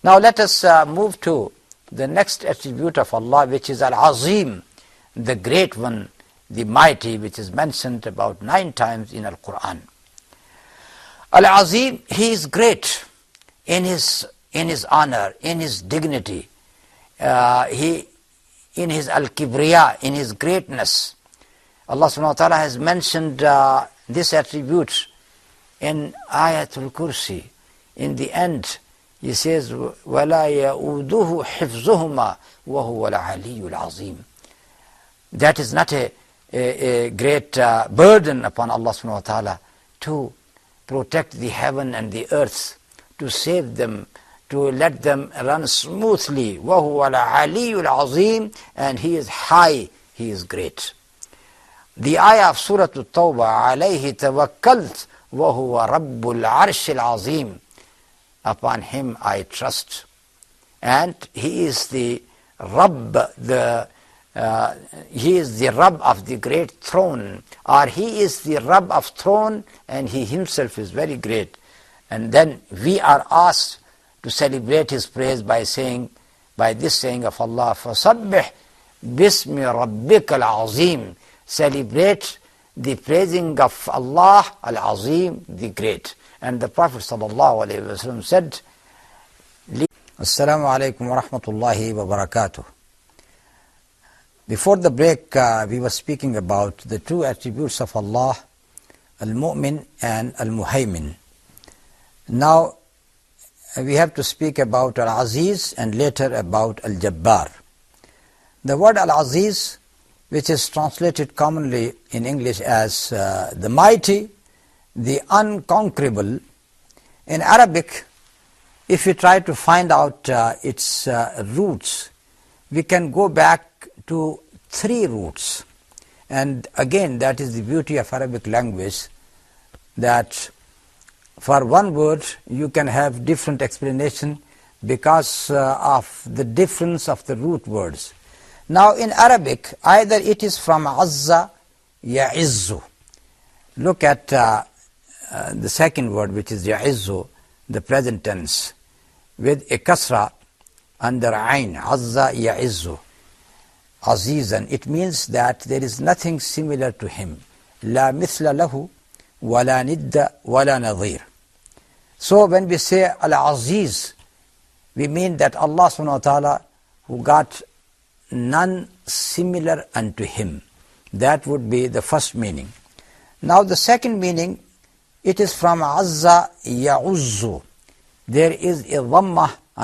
Now let us move to the next attribute of Allah, which is Al-Azim, the great one, the mighty, which is mentioned about 9 times in Al-Quran. Al-Azim, He is great in His honor, in His dignity, in His Al-Kibriya, in His greatness. Allah subhanahu wa ta'ala has mentioned this attribute in Ayatul Kursi. In the end, He says, وَلَا يَؤُودُهُ حِفْظُهُمَا وَهُوَ الْعَلِيُّ الْعَظِيمُ. That is not a great burden upon Allah subhanahu wa ta'ala to protect the heaven and the earth, to save them, to let them run smoothly. وَهُوَ الْعَلِيُّ الْعَظِيمُ. And He is high, He is great. The ayah of Surah At-Tawbah, عَلَيْهِ تَوَكَّلْتُ وَهُوَ رَبُّ الْعَرْشِ الْعَظِيمِ. Upon Him I trust. And He is the Rabb, He is the Rabb of the great throne, or He is the Rabb of throne, and He Himself is very great. And then we are asked to celebrate His praise by this saying of Allah, فَصَبِّحْ بِاسْمِ رَبِّكَ الْعَظِيمِ. Celebrate the praising of Allah Al-Azim, the great. And the Prophet ﷺ said, Assalamu alaikum wa rahmatullahi wa barakatuh. Before the break, we were speaking about the 2 attributes of Allah, Al-Mu'min and Al-Muhaymin. Now, we have to speak about Al-Aziz and later about Al-Jabbar. The word Al-Aziz, which is translated commonly in English as the mighty, the unconquerable. In Arabic, if we try to find out its roots, we can go back to 3 roots. And again, that is the beauty of Arabic language, that for one word you can have different explanation because of the difference of the root words. Now in Arabic, either it is from Azza Ya'izzu. Look at the second word, which is Ya'izzu, the present tense, with a kasra under Ain, Azza Ya'izzu, Azizan. It means that there is nothing similar to Him. La mithla lahu, wa la nidda, wa la nadhir. So when we say Al-Aziz, we mean that Allah subhanahu wa ta'ala, who got none similar unto Him. That would be the first meaning. Now the second meaning, it is from Azza Ya'uzzu. There is a dhammah